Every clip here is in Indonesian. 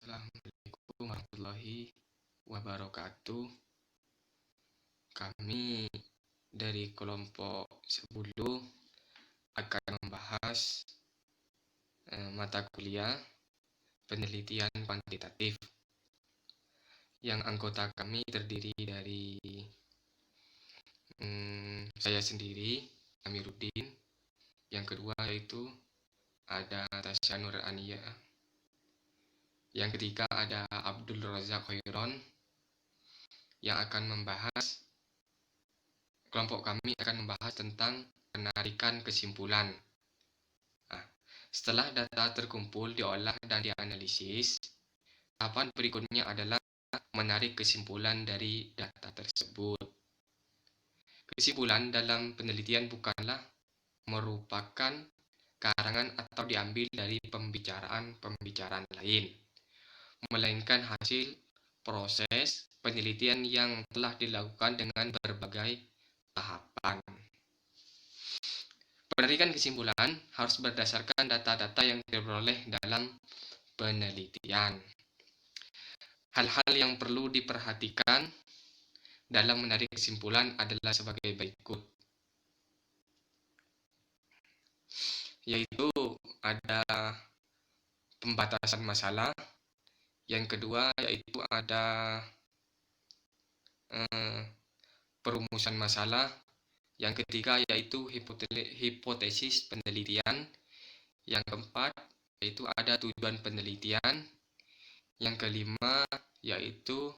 Assalamualaikum warahmatullahi wabarakatuh. Kami dari kelompok 10 akan membahas mata kuliah penelitian kuantitatif yang anggota kami terdiri dari saya sendiri, Amiruddin. Yang kedua yaitu ada Tasya Nur Ania. Yang ketiga ada Abdul Razak Khairon yang akan membahas, kelompok kami akan membahas tentang penarikan kesimpulan. Setelah data terkumpul, diolah dan dianalisis, tahapan berikutnya adalah menarik kesimpulan dari data tersebut. Kesimpulan dalam penelitian bukanlah merupakan karangan atau diambil dari pembicaraan lain, melainkan hasil proses penelitian yang telah dilakukan dengan berbagai tahapan. Penarikan kesimpulan harus berdasarkan data-data yang diperoleh dalam penelitian. Hal-hal yang perlu diperhatikan dalam menarik kesimpulan adalah sebagai berikut, yaitu ada pembatasan masalah, yang kedua yaitu ada perumusan masalah, yang ketiga yaitu hipotesis penelitian, yang keempat yaitu ada tujuan penelitian, yang kelima yaitu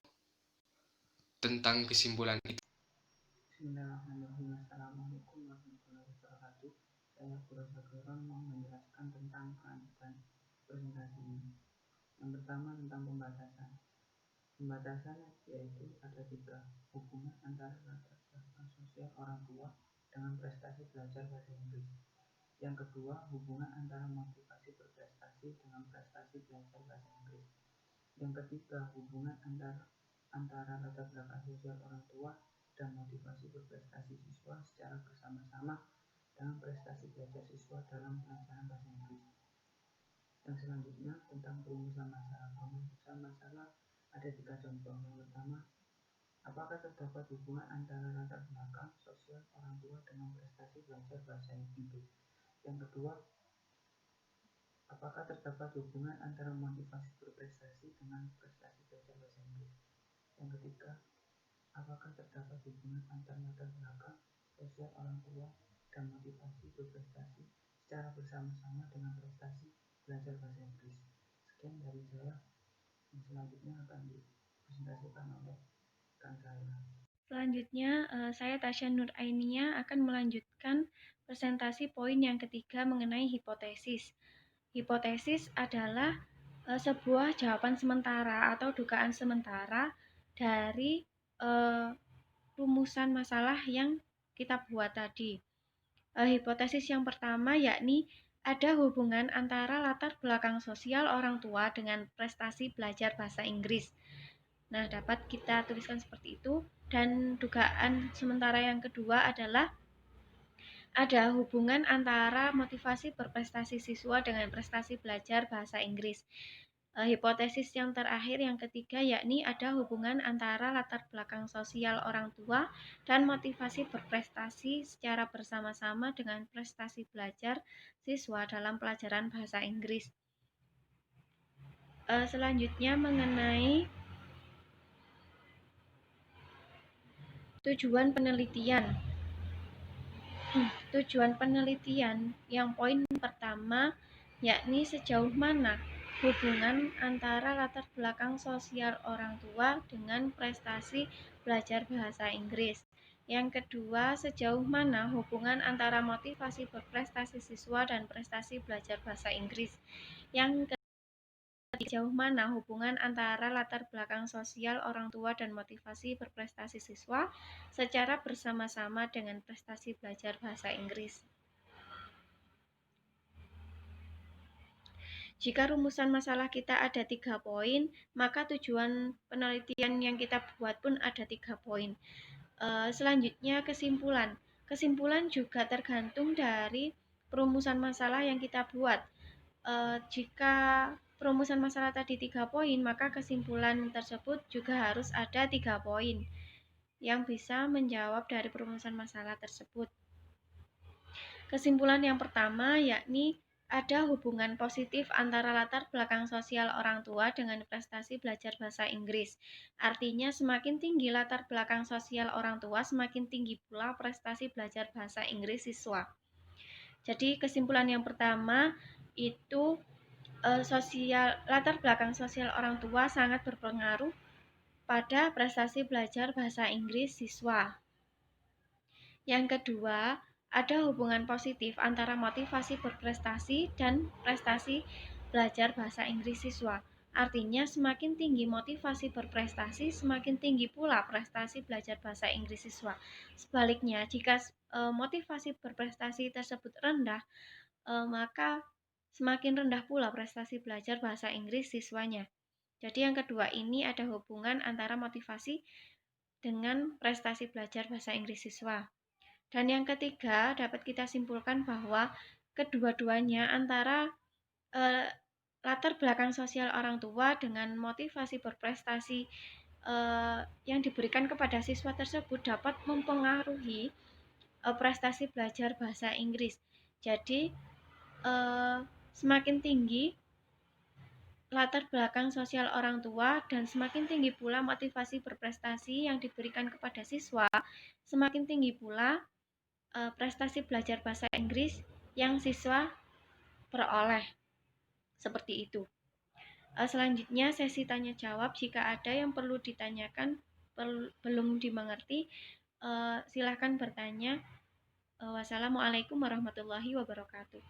tentang kesimpulan itu. Bismillahirrahmanirrahim. Assalamualaikum warahmatullahi wabarakatuh. Saya Abdul Razak Khairon mau menjelaskan tentang kelanjutan presentasi ini. Yang pertama tentang pembatasan. Pembatasan yaitu ada 3: hubungan antara latar belakang sosial orang tua dengan prestasi belajar bahasa Inggris. Yang kedua, hubungan antara motivasi berprestasi dengan prestasi belajar bahasa Inggris. Yang ketiga, hubungan antara latar belakang sosial orang tua dan motivasi berprestasi siswa secara bersama-sama dengan prestasi belajar siswa dalam pelajaran bahasa Inggris. Yang selanjutnya tentang perumusan masalah. Perumusan masalah ada 3 contoh. Yang pertama, apakah terdapat hubungan antara latar belakang sosial orang tua dengan prestasi belajar bahasa Inggris? Yang kedua, apakah terdapat hubungan antara motivasi berprestasi dengan prestasi belajar bahasa Inggris? Yang ketiga, apakah terdapat hubungan antara latar belakang sosial orang tua dan motivasi berprestasi secara bersama-sama dengan prestasi belajar bahasa Inggris? Sekian dari saya. Yang selanjutnya akan dipresentasikan oleh rekan saya. Selanjutnya, saya Tasya Nur Ainia akan melanjutkan presentasi poin yang ketiga mengenai hipotesis. Hipotesis adalah sebuah jawaban sementara atau dugaan sementara dari rumusan masalah yang kita buat tadi. Hipotesis yang pertama yakni ada hubungan antara latar belakang sosial orang tua dengan prestasi belajar bahasa Inggris. Nah, dapat kita tuliskan seperti itu. Dan dugaan sementara yang kedua adalah ada hubungan antara motivasi berprestasi siswa dengan prestasi belajar bahasa Inggris. Hipotesis yang terakhir yang ketiga yakni ada hubungan antara latar belakang sosial orang tua dan motivasi berprestasi secara bersama-sama dengan prestasi belajar siswa dalam pelajaran bahasa Inggris. Selanjutnya mengenai tujuan penelitian. Tujuan penelitian yang poin pertama yakni sejauh mana hubungan antara latar belakang sosial orang tua dengan prestasi belajar bahasa Inggris. Yang kedua, sejauh mana hubungan antara motivasi berprestasi siswa dan prestasi belajar bahasa Inggris. Yang ketiga, sejauh mana hubungan antara latar belakang sosial orang tua dan motivasi berprestasi siswa secara bersama-sama dengan prestasi belajar bahasa Inggris. Jika rumusan masalah kita ada 3 poin, maka tujuan penelitian yang kita buat pun ada 3 poin. Selanjutnya kesimpulan. Kesimpulan juga tergantung dari perumusan masalah yang kita buat. Jika perumusan masalah tadi 3 poin, maka kesimpulan tersebut juga harus ada 3 poin yang bisa menjawab dari perumusan masalah tersebut. Kesimpulan yang pertama yakni ada hubungan positif antara latar belakang sosial orang tua dengan prestasi belajar bahasa Inggris. Artinya semakin tinggi latar belakang sosial orang tua, semakin tinggi pula prestasi belajar bahasa Inggris siswa. Jadi kesimpulan yang pertama itu latar belakang sosial orang tua sangat berpengaruh pada prestasi belajar bahasa Inggris siswa. Yang kedua, ada hubungan positif antara motivasi berprestasi dan prestasi belajar bahasa Inggris siswa. Artinya semakin tinggi motivasi berprestasi, semakin tinggi pula prestasi belajar bahasa Inggris siswa. Sebaliknya, jika motivasi berprestasi tersebut rendah, maka semakin rendah pula prestasi belajar bahasa Inggris siswanya. Jadi yang kedua ini ada hubungan antara motivasi dengan prestasi belajar bahasa Inggris siswa. Dan yang ketiga, dapat kita simpulkan bahwa kedua-duanya antara latar belakang sosial orang tua dengan motivasi berprestasi yang diberikan kepada siswa tersebut dapat mempengaruhi prestasi belajar bahasa Inggris. Jadi, semakin tinggi latar belakang sosial orang tua dan semakin tinggi pula motivasi berprestasi yang diberikan kepada siswa, semakin tinggi pula prestasi belajar bahasa Inggris yang siswa peroleh. Seperti itu. Selanjutnya sesi tanya jawab. Jika ada yang perlu ditanyakan, belum dimengerti, silakan bertanya. Wassalamualaikum warahmatullahi wabarakatuh.